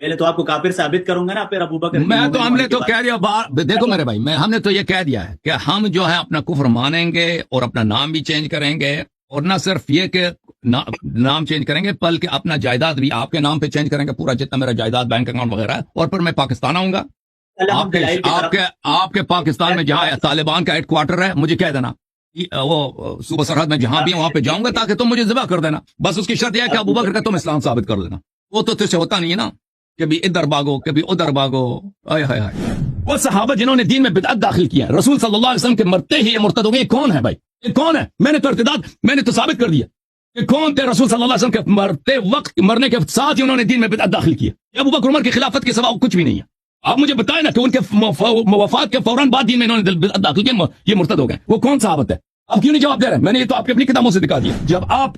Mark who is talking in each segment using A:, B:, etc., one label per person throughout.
A: پہلے تو آپ کو کافر ثابت کروں گا نا، پھر ابو بکر
B: میں تو ہم نے تو کہہ دیا دیکھو میرے بھائی، ہم نے تو یہ کہہ دیا ہے کہ ہم جو ہے اپنا کفر مانیں گے اور اپنا نام بھی چینج کریں گے، اور نہ صرف یہ کہ نام چینج کریں گے بلکہ اپنا جائیداد بھی آپ کے نام پہ چینج کریں گے، پورا جتنا میرا جائیداد بینک اکاؤنٹ وغیرہ ہے، اور پھر میں پاکستان آؤں گا، آپ کے پاکستان میں جہاں طالبان کا ہیڈ کوارٹر ہے مجھے کہہ دینا، وہ صوبہ سرحد میں جہاں بھی وہاں پہ جاؤں گا تاکہ تم مجھے ذبح کر دینا، بس اس کی شرط یہ ہے کہ ابو بکر کا تم اسلام ثابت کر دینا۔ وہ تو تجھ سے ہوتا نہیں ہے نا، کبھی ادھر بھاگو کبھی ادھر بھاگو۔ وہ صحابہ جنہوں نے دین میں بدعت داخل کیا، رسول صلی اللہ علیہ وسلم کے مرتے ہی یہ مرتد ہو گئے، کون ہے بھائی؟ یہ کون ہے؟ میں نے تو ارتداد میں نے تو ثابت کر دیا کہ کون تھے۔ رسول صلی اللہ علیہ وسلم کے مرتے وقت، مرنے کے ساتھ ہی انہوں نے دین میں بدعت داخل کیا۔ ابو بکر عمر کی خلافت کے سوا کچھ بھی نہیں ہے۔ آپ مجھے بتائیں نا کہ ان کے وفات کے فوراً بعد دین میں انہوں نے بدعت داخل کیا، یہ مرتد ہو گئے، وہ کون صحابت ہے؟ آپ کیوں نہیں جواب دے رہے؟ میں نے یہ تو آپ کی اپنی کتابوں سے دکھا دیا۔ جب آپ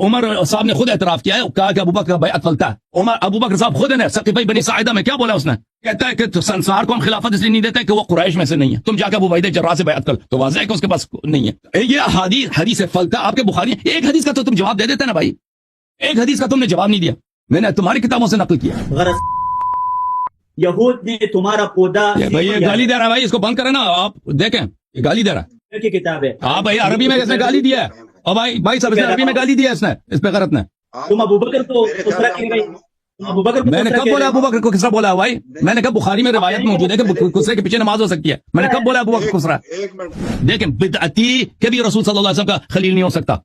B: عمر صاحب نے خود اعتراف کیا ہے، کہا کہ ابو بکر کا بیعت فلتا ہے۔ ابو بکر صاحب خود نے سقیفہ بنی ساعدہ میں کیا بولا؟ اس نے کہتا ہے کہ سنسار کو ہم خلافت اس لیے نہیں دیتے کہ وہ قریش میں سے نہیں ہے، تم جا کے ابو عبیدہ جراح سے بیعت کر، تو واضح ہے کہ اس کے پاس نہیں ہے۔ یہ حدیث فلتا آپ کے بخاری، ایک حدیث کا تو تم جواب دے دیتے نا بھائی، ایک حدیث کا تم نے جواب نہیں دیا، میں نے تمہاری کتابوں سے نقل کیا۔
A: یہود نے تمہارا پودا،
B: بھائی یہ گالی دے رہا ہے بھائی، اس کو بند کریں نا، آپ دیکھیں یہ گالی دے رہا ہے
A: کی کتاب ہے۔
B: ہاں بھائی عربی میں کس نے گالی دیا ہے؟ اور بھائی سب سے عربی میں گالی دیا اس نے، اس پہ غلط نے۔
A: تم ابو بکر کو کسرا کی گئی، ابو بکر
B: میں نے کب بولا ابو بکر کو کسرا بولا ہے بھائی؟ میں نے کہا بخاری میں روایت موجود ہے کہ کسرے کے پیچھے نماز ہو سکتی ہے، میں نے کب بولا ابو بکر کسرا؟ دیکھیں بدعتی کبھی رسول صلی اللہ علیہ وسلم کا خلیل نہیں ہو سکتا۔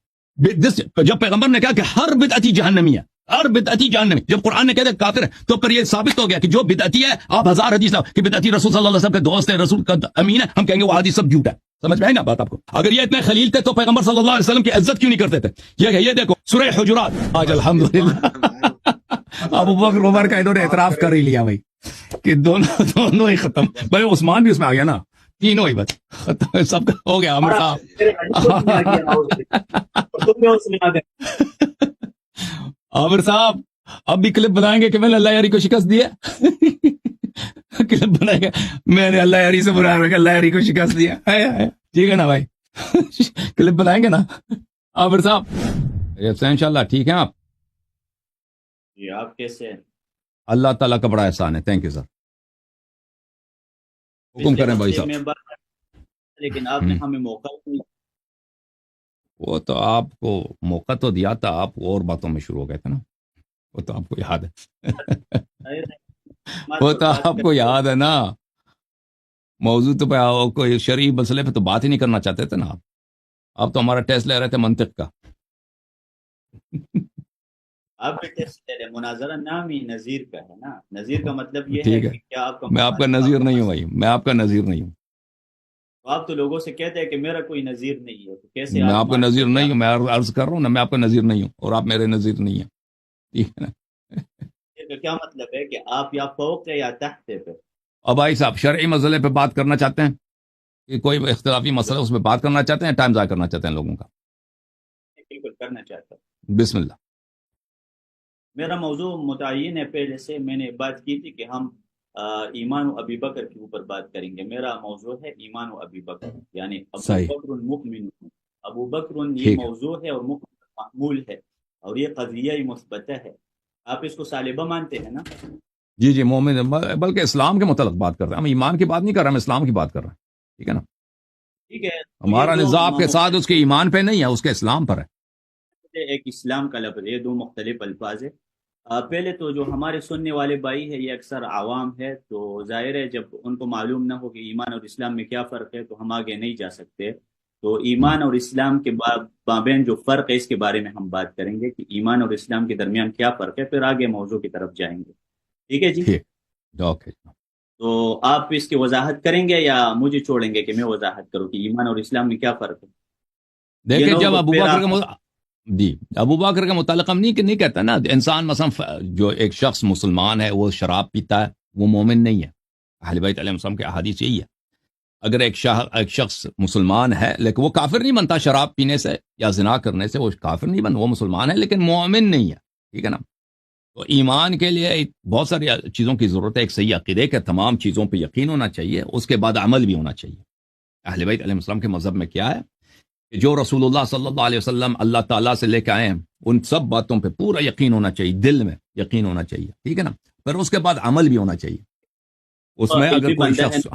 B: جب پیغمبر نے کہا کہ ہر بدعتی جہنمی ہے، ہر بدعتی جہنمی، جب قرآن نے کہا کہ کافر ہے، تو پھر یہ ثابت ہو گیا کہ جو بدعتی ہے، آپ ہزار حدیث کہ بدعتی رسول صلی اللہ علیہ وسلم کے دوست ہے، رسول کا امین ہے، ہم کہیں گے وہ حدیث سب جھوٹ ہے۔ سمجھ میں آئی نا بات آپ کو؟ اگر یہ اتنے خلیل تھے تو پیغمبر صلی اللہ علیہ وسلم کی عزت کیوں نہیں کرتے تھے؟ یہ دیکھو سورہ حجرات، آج الحمدللہ ابو بکر عمر کا انہوں نے اعتراف کر ہی لیا بھائی کہ دونوں ہی ختم۔ بھائی عثمان بھی اس میں آ گیا نا، تینوں ہی بس ختم، سب کا ہو گیا۔ عامر صاحب اب بھی کلپ بنائیں گے کہ میں نے اللہ یاری کو شکست دی ہے، کلپ بنائیں گے میں نے اللہ یاری سے بنایا کہ اللہ یاری کو شکست دیا، ٹھیک ہے نا بھائی؟ کلپ بنائیں گے نا عامر صاحب؟ انشاءاللہ ٹھیک ہیں آپ؟
A: جی آپ کیسے ہیں؟
B: اللہ تعالیٰ کا بڑا احسان ہے، تھینک یو سر۔ حکم کریں بھائی صاحب۔
A: لیکن آپ نے ہمیں موقع نہیں،
B: وہ تو آپ کو موقع تو دیا تھا، آپ اور باتوں میں شروع ہو گئے تھے نا، وہ تو آپ کو یاد ہے، وہ تو آپ کو یاد ہے نا۔ موضوع تو پہ کوئی شرعی مسئلے پہ تو بات ہی نہیں کرنا چاہتے تھے نا آپ تو ہمارا ٹیسٹ لے رہے تھے منطق کا۔
A: آپ کا ٹیسٹ لے رہے، مناظرہ نام ہی نذیر کا ہے نا، نذیر کا مطلب یہ
B: ٹھیک
A: ہے کہ کیا آپ کا،
B: میں آپ کا نذیر نہیں ہوں بھائی، میں آپ کا نذیر نہیں ہوں۔
A: آپ تو لوگوں سے کہتے ہیں کہ میرا کوئی نذیر نہیں ہے، تو کیسے
B: میں آپ کا نذیر نہیں ہوں، میں عرض کر رہا ہوں نا، میں آپ کا نذیر نہیں ہوں اور آپ میرے نذیر نہیں ہیں، ٹھیک ہے نا؟
A: کیا مطلب ہے کہ آپ یا فوق ہے یا تحت ہے؟ پھر
B: اب بھائی صاحب شرعی مسئلے پہ بات کرنا چاہتے ہیں کہ کوئی اختلافی مسئلہ اس پہ بات کرنا چاہتے ہیں، ٹائم ضائع کرنا چاہتے ہیں لوگوں کا؟
A: بالکل کرنا چاہتا ہوں۔
B: بسم اللہ۔
A: میرا موضوع متعین ہے، پہلے سے میں نے بات کی تھی کہ ہم ایمان و ابی بکر کے اوپر بات کریں گے۔ میرا موضوع ہے ایمان و ابی بکر، یعنی ابو بکر المؤمن، ابو بکر یہ موضوع ہے اور معمول ہے، اور یہ قضیہ مثبتہ ہے۔ آپ اس کو سالبہ مانتے ہیں نا؟
B: جی مومن، بلکہ اسلام کے متعلق بات کر رہے ہیں ہم، ایمان کی بات نہیں کر رہے، ہم اسلام کی بات کر رہے ہیں، ٹھیک ہے نا؟
A: ٹھیک ہے،
B: ہمارا نزاع آپ کے ساتھ اس کے ایمان پہ نہیں ہے، اس کے اسلام پر ہے۔
A: ایک اسلام کا لفظ، یہ دو مختلف الفاظ ہے۔ پہلے تو جو ہمارے سننے والے بھائی ہیں یہ اکثر عوام ہے، تو ظاہر ہے جب ان کو معلوم نہ ہو کہ ایمان اور اسلام میں کیا فرق ہے تو ہم آگے نہیں جا سکتے۔ تو ایمان اور اسلام کے مابین جو فرق ہے اس کے بارے میں ہم بات کریں گے کہ ایمان اور اسلام کے درمیان کیا فرق ہے، پھر آگے موضوع کی طرف جائیں گے، ٹھیک ہے جی؟ تو آپ اس کی وضاحت کریں گے یا مجھے چھوڑیں گے کہ میں وضاحت کروں کہ ایمان اور اسلام میں کیا فرق ہے؟
B: دیکھیں جب ابو بکر کے متعلق ہم نہیں کہتا نا، انسان مثلا جو ایک شخص مسلمان ہے وہ شراب پیتا ہے وہ مومن نہیں ہے، اہل بیت علیہ السلام کے احادیث یہی ہے۔ اگر ایک شخص مسلمان ہے لیکن وہ کافر نہیں بنتا، شراب پینے سے یا زنا کرنے سے وہ کافر نہیں بنتا، وہ مسلمان ہے لیکن مومن نہیں ہے، ٹھیک ہے نا؟ تو ایمان کے لیے بہت ساری چیزوں کی ضرورت ہے۔ ایک صحیح عقیدے کے تمام چیزوں پہ یقین ہونا چاہیے، اس کے بعد عمل بھی ہونا چاہیے۔ اہل بیت علیہ السلام کے مذہب میں کیا ہے کہ جو رسول اللہ صلی اللہ علیہ وسلم اللہ تعالیٰ سے لے کے آئے ہیں ان سب باتوں پہ پورا یقین ہونا چاہیے، دل میں یقین ہونا چاہیے، ٹھیک ہے نا؟ پھر اس کے بعد عمل بھی ہونا چاہیے اس میں. اگر کوئی شخص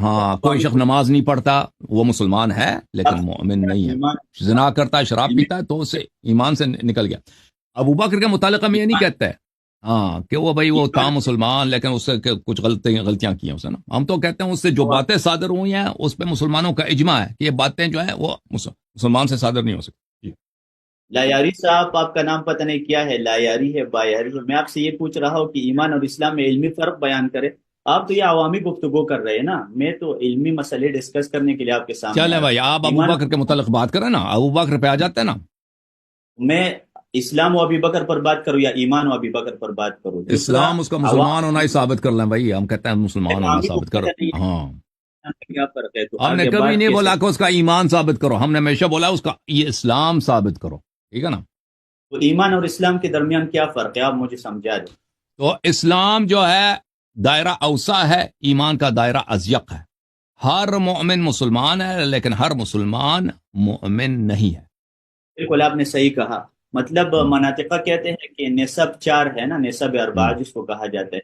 B: کوئی شخص نماز نہیں پڑھتا وہ مسلمان ہے لیکن مومن نہیں ہے, زنا کرتا ہے, شراب پیتا ہے, تو اسے ایمان سے نکل گیا. ابو بکر کے متعلق ہم یہ نہیں کہتے کہ وہ بھائی وہ تھا مسلمان لیکن اس سے کچھ غلطیاں کی ہیں اسے نا. ہم تو کہتے ہیں اس سے جو باتیں صادر ہوئی ہیں اس پہ مسلمانوں کا اجماع ہے کہ یہ باتیں جو ہیں وہ مسلمان سے صادر نہیں ہو سکتی.
A: لایاری صاحب, آپ کا نام پتہ نہیں کیا ہے, لایاری ہے بایاری ہے. میں آپ سے یہ پوچھ رہا ہوں کہ ایمان اور اسلام میں علمی فرق بیان کرے. آپ تو یہ عوامی گفتگو کر رہے ہیں نا, میں تو علمی مسئلے ڈسکس کرنے کے لیے آپ کے سامنے.
B: چلیں بھائی, آپ ابو بکر کے متعلق بات کریں نا, ابو بکر پہ آ جاتے ہیں نا.
A: میں اسلام و ابی بکر پر بات کروں یا ایمان و ابی بکر پر بات کروں؟
B: اسلام اس کا مسلمان ہونا ہی ثابت کر لیں بھائی, ہم کہتے ہیں مسلمان ہونا ثابت کرو.
A: کیا فرق ہے؟
B: ہم نے کبھی نہیں بولا کہ اس کا ایمان ثابت کرو, ہم نے ہمیشہ بولا اس کا یہ اسلام ثابت کرو, ٹھیک ہے نا.
A: تو ایمان اور اسلام کے درمیان کیا فرق ہے, آپ مجھے سمجھا دیں.
B: تو اسلام جو ہے دائرہ اوسع ہے, ایمان کا دائرہ اضیق ہے. ہر مومن مسلمان ہے لیکن ہر مسلمان مومن نہیں ہے.
A: بالکل آپ نے صحیح کہا. مطلب مناطقہ کہتے ہیں کہ نسب 4 ہے نا, نسب 4 جس کو کہا جاتا ہے.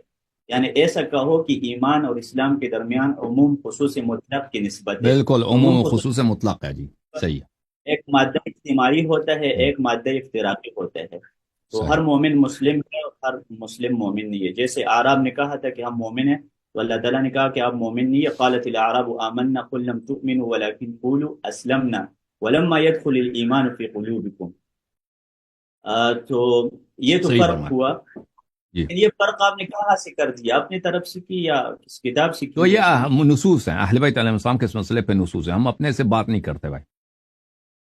A: یعنی ایسا کہو کہ ایمان اور اسلام کے درمیان عموم خصوص مطلق کی نسبت ہے.
B: بالکل عموم خصوص مطلق ہے جی, صحیح ہے.
A: ایک مادہ اجتماعی ہوتا ہے, ایک مادہ افتراقی ہوتا ہے. تو ہر مومن مسلم ہے اور ہر مسلم مومن نہیں ہے. جیسے اعراب نے کہا تھا کہ ہم مومن ہیں, تو اللہ تعالیٰ نے کہا کہ آپ مومن نہیں ہے. قالت الاعراب آمنا قل لم تؤمنوا ولكن قولوا اسلمنا ولما يدخل الايمان في قلوبكم. تو یہ تو فرق ہوا. یہ فرق آپ نے کہاں سے کر دیا, اپنی طرف سے کی یا کس کتاب سے کی؟
B: تو یہ نصوص ہیں اہل بیت علیہ السلام کے اس مسئلے پہ نصوص ہیں, ہم اپنے سے بات نہیں کرتے بھائی,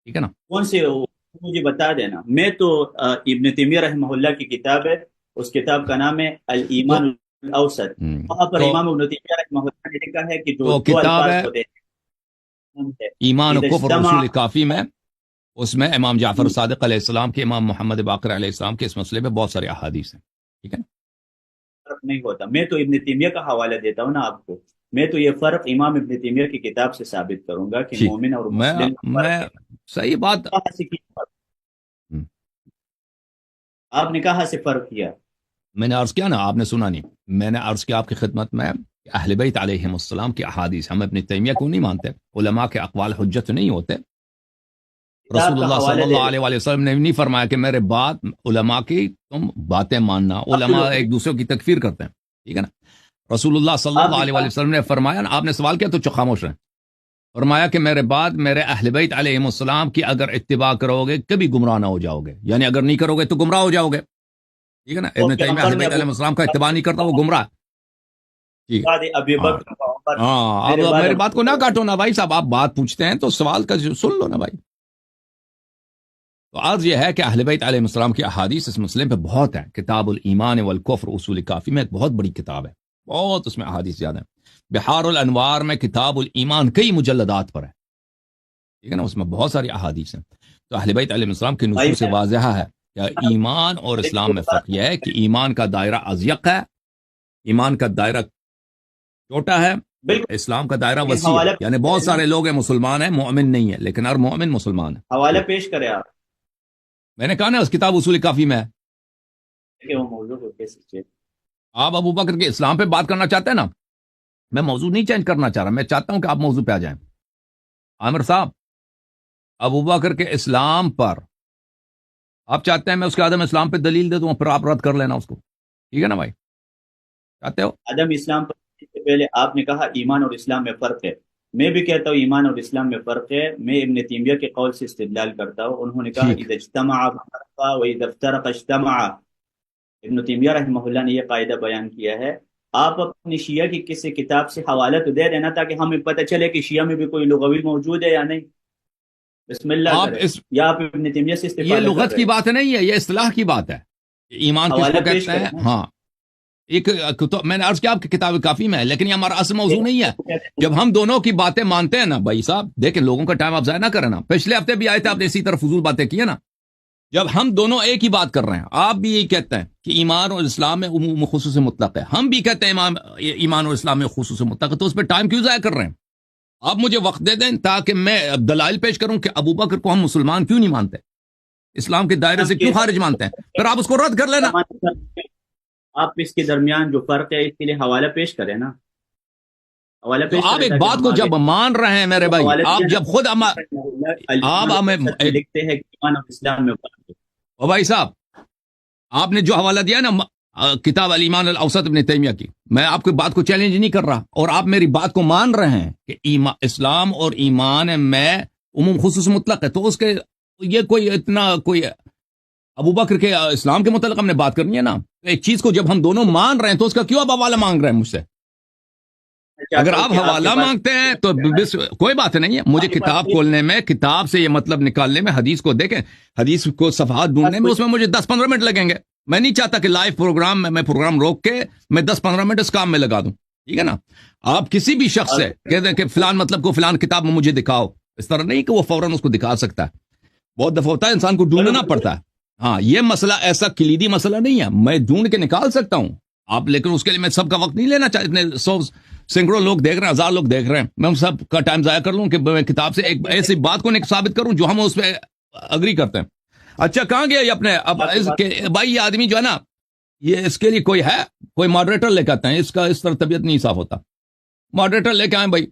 B: ٹھیک ہے نا.
A: کون سے مجھے بتا دینا. میں تو ابن تیمیہ رحمہ اللہ کی کتاب ہے, اس کتاب کا نام ہے الایمان الاوسط. وہاں پر امام ابن تیمیہ رحمہ اللہ نے لکھا ہے کہ جو
B: کتاب ہے ایمان و کفر اصول کافی میں, اس میں امام جعفر صادق علیہ السلام کے, امام محمد باقر علیہ السلام کے اس مسئلے پہ بہت سارے احادیث ہیں, ٹھیک ہے.
A: فرق نہیں ہوتا. میں تو ابن تیمیہ کا حوالہ دیتا ہوں نا آپ کو. میں تو یہ فرق امام ابن تیمیہ کی کتاب سے ثابت کروں گا کہ مومن اور مسلم
B: میں صحیح بات.
A: آپ نے کہاں سے فرق کیا؟
B: میں نے عرض کیا نا, آپ نے سنا نہیں. میں نے عرض کیا آپ کی خدمت میں اہل بیت علیہ السلام کی احادیث, ہم ابن تیمیہ کو نہیں مانتے, علماء کے اقوال حجت نہیں ہوتے. رسول اللہ صلی اللہ علیہ وسلم نے نہیں فرمایا کہ میرے بعد علماء کی تم باتیں ماننا. علماء ایک دوسرے کی تکفیر کرتے ہیں, ٹھیک ہے نا. رسول اللہ صلی اللہ علیہ وسلم نے فرمایا, آپ نے سوال کیا تو خاموش رہیں, فرمایا کہ میرے بعد میرے اہل بیت علیہ السلام کی اگر اتباع کرو گے کبھی گمراہ نہ ہو جاؤ گے, یعنی اگر نہیں کرو گے تو گمراہ ہو جاؤ گے, ٹھیک ہے نا. ابن تیمیہ اہل بیت علیہ السلام کا اتباع نہیں کرتا وہ گمراہ. ٹھیک ہے, اب میری بات کو نہ کاٹو نا بھائی صاحب, آپ بات پوچھتے ہیں تو سوال کا سن لو نا بھائی. تو عرض یہ ہے کہ اہل بیت علیہ السلام کی احادیث اس مسئلے پہ بہت ہے. کتاب الایمان والکفر اصول کافی میں ایک بہت بڑی کتاب ہے, بہت اس میں احادیث زیادہ ہیں. بحار الانوار میں کتاب الایمان کئی مجلدات پر ہے, ٹھیک ہے نا, اس میں بہت ساری احادیث ہیں. تو اہل بیت علیہ السلام کے نصوص سے واضح ہے کہ ایمان اور اسلام میں فرق یہ ہے کہ ایمان کا دائرہ اضیق ہے, ایمان کا دائرہ چھوٹا ہے, اسلام کا دائرہ وسیع ہے. یعنی بہت سارے لوگ ہیں مسلمان ہیں, مومن نہیں ہے, لیکن ہر مومن مسلمان ہے.
A: حوالہ پیش کرے آپ.
B: میں نے کہا نا اس کتاب اصول کافی میں ہے. آپ ابو بکر کے اسلام پہ بات کرنا چاہتے ہیں نا, میں موضوع نہیں چینج کرنا چاہ رہا, میں چاہتا ہوں کہ آپ موضوع پہ آ جائیں. عامر صاحب, ابو بکر کے اسلام پر آپ چاہتے ہیں میں اس کے عدم اسلام پہ دلیل دے دوں, پھر آپ رد کر لینا اس کو, ٹھیک ہے نا بھائی, چاہتے ہو؟
A: عدم اسلام پر سے پہلے آپ نے کہا ایمان اور اسلام میں فرق ہے. میں بھی کہتا ہوں ایمان اور اسلام میں فرق ہے. میں ابن تیمیہ کے قول سے استدلال کرتا ہوں. انہوں نے کہا اذا اجتمع فرقا واذا افترق اجتمع. ابن تیمیہ رحمہ اللہ نے یہ قاعدہ بیان کیا ہے. آپ اپنی شیعہ کی کسی کتاب سے حوالہ تو دے دینا تاکہ ہمیں پتہ چلے کہ شیعہ میں بھی کوئی لغوی موجود ہے یا نہیں. بسم اللہ کریں. یا آپ ابن تیمیہ سے استفادہ,
B: یہ لغت کی بات نہیں ہے, یہ اصطلاح کی بات ہے. ایمان کس کو کہتے ہیں؟ ہاں, ایک میں نے عرض کیا آپ کی کتاب کافی میں ہے, لیکن یہ ہمارا اصل موضوع نہیں ہے. جب ہم دونوں کی باتیں مانتے ہیں نا بھائی صاحب, دیکھیں لوگوں کا ٹائم آپ ضائع نہ کریں نا. پچھلے ہفتے بھی آئے تھے, آپ نے اسی طرح فضول باتیں کی ہیں نا. جب ہم دونوں ایک ہی بات کر رہے ہیں, آپ بھی یہی کہتے ہیں کہ ایمان اور اسلام میں عموم خصوص مطلق ہے, ہم بھی کہتے ہیں ایمان اور اسلام میں خصوص مطلق ہے, تو اس پہ ٹائم کیوں ضائع کر رہے ہیں؟ آپ مجھے وقت دے دیں تاکہ میں دلائل پیش کروں کہ ابو بکر کو ہم مسلمان کیوں نہیں مانتے, اسلام کے دائرے سے کیوں خارج مانتے ہیں, پھر آپ اس کو رد کر لینا.
A: آپ اس کے درمیان جو فرق ہے اس کے لیے حوالہ پیش کریں نا، حوالہ
B: تو
A: پیش
B: آپ
A: کریں
B: ایک
A: تاکہ
B: بات
A: ہم
B: کو
A: آگے
B: جب مان رہے ہیں میرے بھائی،
A: حوالہ
B: آپ
A: دیا
B: جب خود
A: نا،
B: آپ
A: الایمان
B: ہمیں
A: والاسلام میں لکھتے ہیں کہ ایمان اور اسلام میں فرق ہے۔
B: او بھائی صاحب، آپ نے جو حوالہ دیا نا کتاب الایمان الاوسط ابن تیمیہ کی، میں آپ کی بات کو چیلنج نہیں کر رہا، اور آپ میری بات کو مان رہے ہیں کہ اسلام اور ایمان میں عموم خصوص مطلق ہے، تو اس کے یہ کوئی اتنا کوئی ابو بکر کے اسلام کے متعلق ہم نے بات کرنی ہے نا، ایک چیز کو جب ہم دونوں مان رہے ہیں تو اس کا کیوں آپ حوالہ مانگ رہے ہیں مجھ سے؟
A: میں چاہتا
B: اگر
A: ہوں
B: آپ
A: کہ آپ کے
B: حوالہ
A: پاس
B: مانگتے ہیں تو کوئی بات نہیں ہے، مجھے
A: آپ کے پاس
B: کتاب کھولنے میں، کتاب سے یہ مطلب نکالنے میں، حدیث کو دیکھیں، حدیث کو صفحات ڈھونڈنے میں، اس میں مجھے 10-15 منٹ لگیں گے۔ میں نہیں چاہتا کہ لائیو پروگرام میں پروگرام روک کے میں 10-15 منٹ اس کام میں لگا دوں، ٹھیک ہے نا؟ آپ کسی بھی شخص سے کہہ دیں کہ فلان مطلب کو فلان کتاب میں مجھے دکھاؤ، اس طرح نہیں کہ وہ فوراً اس کو دکھا سکتا ہے، بہت دفعہ ہوتا ہے انسان کو ڈھونڈنا پڑتا ہے۔ ہاں، یہ مسئلہ ایسا کلیدی مسئلہ نہیں ہے، میں ڈھونڈ کے نکال سکتا ہوں آپ، لیکن اس کے لیے میں سب کا وقت نہیں لینا چاہتا، اتنے 100 سینکڑوں لوگ دیکھ رہے ہیں، 1000 لوگ دیکھ رہے ہیں، میں ان سب کا ٹائم ضائع کر لوں کہ میں کتاب سے ایک ایسی بات کو نہیں ثابت کروں جو ہم اس پہ اگری کرتے ہیں۔ اچھا، کہاں گیا یہ اپنے اب بھائی، یہ آدمی جو ہے نا، یہ اس کے لیے کوئی ہے، کوئی ماڈریٹر لے کے آتے ہیں، اس کا اس طرح طبیعت نہیں صاف ہوتا، ماڈریٹر لے کے آئیں بھائی،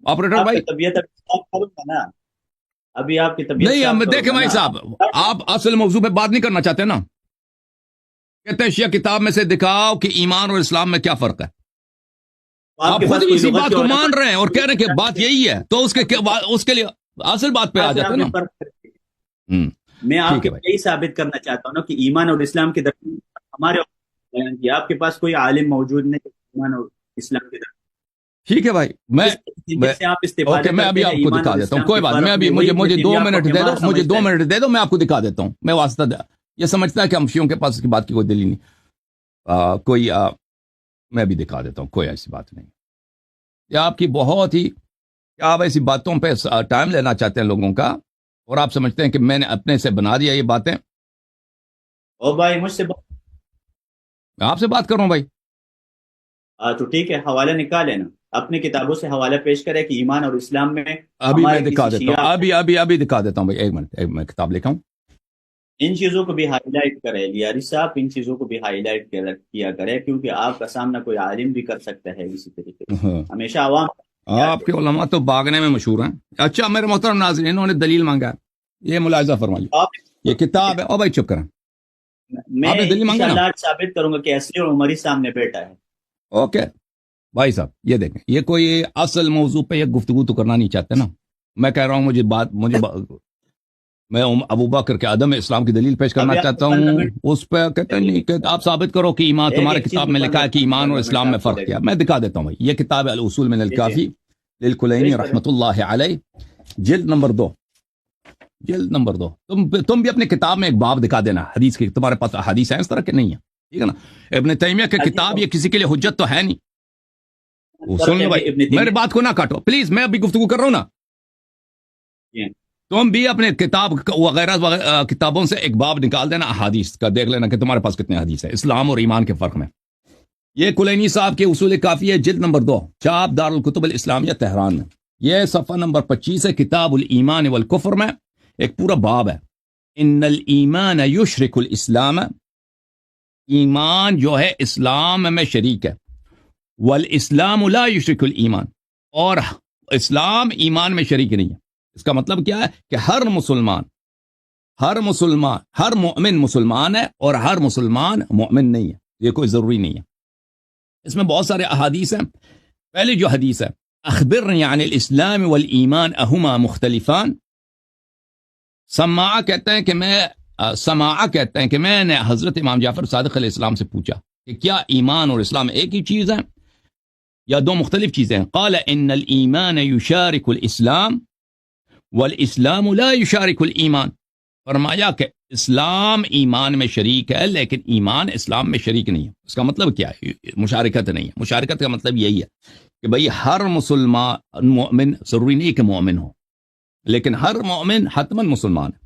B: آپریٹر بھائی۔
A: طبیعت ابھی صاف کروں گا نا، ابھی آپ کی طبیعت
B: نہیں،
A: صاف
B: ہم
A: کروں
B: دیکھیں
A: گا
B: بھائی
A: نا۔
B: صاحب، آپ اصل موضوع پہ بات نہیں کرنا چاہتے نا، کہتے ہیں شیعہ کتاب میں سے دکھاؤ کہ ایمان اور اسلام میں کیا فرق ہے، آپ
A: کے
B: خود
A: پاس
B: بھی
A: کوئی
B: اسی
A: لغت
B: بات
A: کے
B: کو
A: علماء
B: مان رہے ہیں اور کہہ رہے ہیں کہ بات یہی ہے، تو اس کے لیے اصل بات پہ آ
A: سے
B: جاتے
A: آپ
B: ہیں
A: نے
B: نا۔
A: فرق کر دیا۔
B: ہوں،
A: میں آپ
B: ٹھیک
A: کے
B: ہے بھائی،
A: یہی ثابت کرنا چاہتا ہوں نا کہ ایمان اور اسلام کے درمیان ہمارے بیان کیا، آپ کے پاس کوئی عالم موجود نہیں کہ ایمان اور اسلام کے درمیان
B: ٹھیک ہے بھائی،
A: جس طریقے سے آپ استفادہ
B: اوکے، میں ابھی
A: کرتے ہیں
B: آپ کو
A: ایمان
B: دکھا
A: اور
B: دیتا ہوں،
A: اسلام
B: کوئی
A: کے
B: بات، میں
A: فرق
B: ابھی
A: میں، وہی
B: مجھے
A: ابن
B: 2
A: تیمیہ کو
B: منٹ دے دو،
A: حمار
B: مجھے 2
A: سمجھتا ہے۔
B: منٹ دے دو، میں آپ کو دکھا دیتا ہوں، میں واسطہ یہ سمجھتا ہے کہ ہم شیعوں کے پاس اس کی بات کی کوئی دلیل نہیں، میں بھی دکھا دیتا ہوں، کوئی ایسی بات نہیں، یہ آپ کی بہت ہی، کیا آپ ایسی باتوں پہ ٹائم لینا چاہتے ہیں لوگوں کا، اور آپ سمجھتے ہیں کہ میں نے اپنے سے بنا دیا یہ باتیں۔
A: اور بھائی مجھ سے
B: میں آپ سے بات کر رہا ہوں بھائی،
A: تو ٹھیک ہے، حوالہ نکالے نا، اپنے کتابوں سے حوالہ پیش کرے کہ ایمان اور اسلام میں
B: ابھی میں
A: ہمارے
B: دکھا
A: کسی
B: دیتا
A: شیعہ
B: ہوں، ابھی دکھا دیتا ہوں بھائی، ایک منٹ، میں کتاب لے کے آؤں۔
A: ان چیزوں کو بھی ہائی لائٹ کرے لیاری صاحب، ان چیزوں کو بھی ہائی لائٹ کیا کرے، کیونکہ آپ کا سامنا کوئی عالم بھی کر سکتا ہے اسی طریقے سے،
B: ہاں،
A: ہمیشہ عوام
B: آپ کے علماء تو باغنے میں مشہور ہیں۔ اچھا میرے محترم ناظرین، انہوں نے دلیل مانگا ہے، یہ ملاحظہ فرمائیے،
A: آپ-
B: یہ کتاب ہے، او بھائی چپ کریں،
A: میں
B: آپ نے دلیل مانگا نا،
A: انشاءاللہ آج ثابت کروں گا کہ اصلی اور عمری سامنے بیٹا ہے۔
B: اوکے بھائی صاحب، یہ دیکھیں، یہ کوئی اصل موضوع پہ یہ گفتگو تو کرنا نہیں چاہتے نا، میں کہہ رہا ہوں میں ابو بکر کے عدم اسلام کی دلیل پیش کرنا
A: ابھی آپ
B: چاہتا
A: کو 15
B: ہوں،
A: منٹ
B: اس پہ کہتے ہیں نہیں کہ آپ ثابت کرو کہ ایمان، تمہارے
A: ایک چیز
B: کتاب
A: میں
B: میں لکھا ہے کہ ایمان اور
A: 15
B: اسلام میں
A: آپ کو
B: فرق
A: دے
B: کیا،
A: دوں۔
B: میں دکھا دیتا ہوں بھائی، یہ کتاب ہے الاصول من الکافی للکلینی
A: پیش کریں۔
B: رحمۃ اللہ علیہ، جلد نمبر 2، جلد نمبر 2، تم بھی اپنے کتاب میں ایک باب دکھا دینا حدیث کی، تمہارے پاس حدیث ہے اس طرح کے نہیں ہے، ٹھیک ہے نا؟ ابن تیمیہ کی کتاب یہ کسی کے لیے حجت تو ہے نہیں، سن لو بھائی،
A: ابن تیمیہ
B: میری بات کو نہ کاٹو پلیز، میں ابھی گفتگو کر رہا ہوں نا، تم بھی اپنے کتاب وغیرہ کتابوں سے ایک باب نکال دینا احادیث کا، دیکھ لینا کہ تمہارے پاس کتنے حدیث ہے اسلام اور ایمان کے فرق میں۔ یہ کلینی صاحب کے اصول کافی ہے، جلد نمبر 2، چاپ دار الکتب الاسلامیہ تہران میں، یہ صفحہ نمبر 25 ہے، کتاب الایمان والکفر میں ایک پورا باب ہے، ان الایمان یشرک الاسلام، ایمان جو ہے اسلام میں شریک ہے، والاسلام لا یشرک الایمان، اور اسلام ایمان میں شریک نہیں ہے۔ اس کا مطلب کیا ہے کہ ہر مومن مسلمان ہے اور ہر مسلمان مومن نہیں ہے، یہ کوئی ضروری نہیں ہے۔ اس میں بہت سارے احادیث ہیں، پہلی جو حدیث ہے، اخبرنی عن الاسلام والایمان اہما مختلفان، سماع کہتے ہیں کہ میں نے حضرت امام جعفر صادق علیہ السلام سے پوچھا کہ کیا ایمان اور اسلام ایک ہی چیز ہے یا دو مختلف چیزیں ہیں؟ قال ان الایمان یشارک الاسلام والاسلام لا یشارک الایمان، فرمایا کہ اسلام ایمان میں شریک ہے لیکن ایمان اسلام میں شریک نہیں ہے۔ اس کا مطلب کیا ہے؟ مشارکت نہیں ہے، مشارکت کا مطلب یہی ہے کہ بھئی ہر مسلمان مومن ضروری نہیں کہ مومن ہو، لیکن ہر مومن حتماً مسلمان ہے۔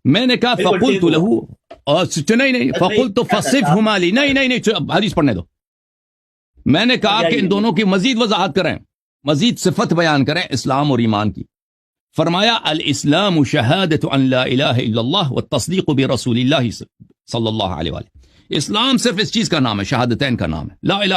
B: میں نے کہا فقلت لہو، نہیں فقلت فصفہما لی، نہیں حدیث پڑھنے دو، میں نے کہا کہ ان دونوں کی مزید وضاحت کریں، مزید صفت بیان کریں اسلام اور ایمان کی۔ فرمایا الاسلام شہادت ان لا الہ الا اللہ والتصدیق برسول اللہ صلی اللہ علیہ وآلہ، اسلام صرف اس چیز کا نام ہے، شہادتین کا نام ہے، لا الہ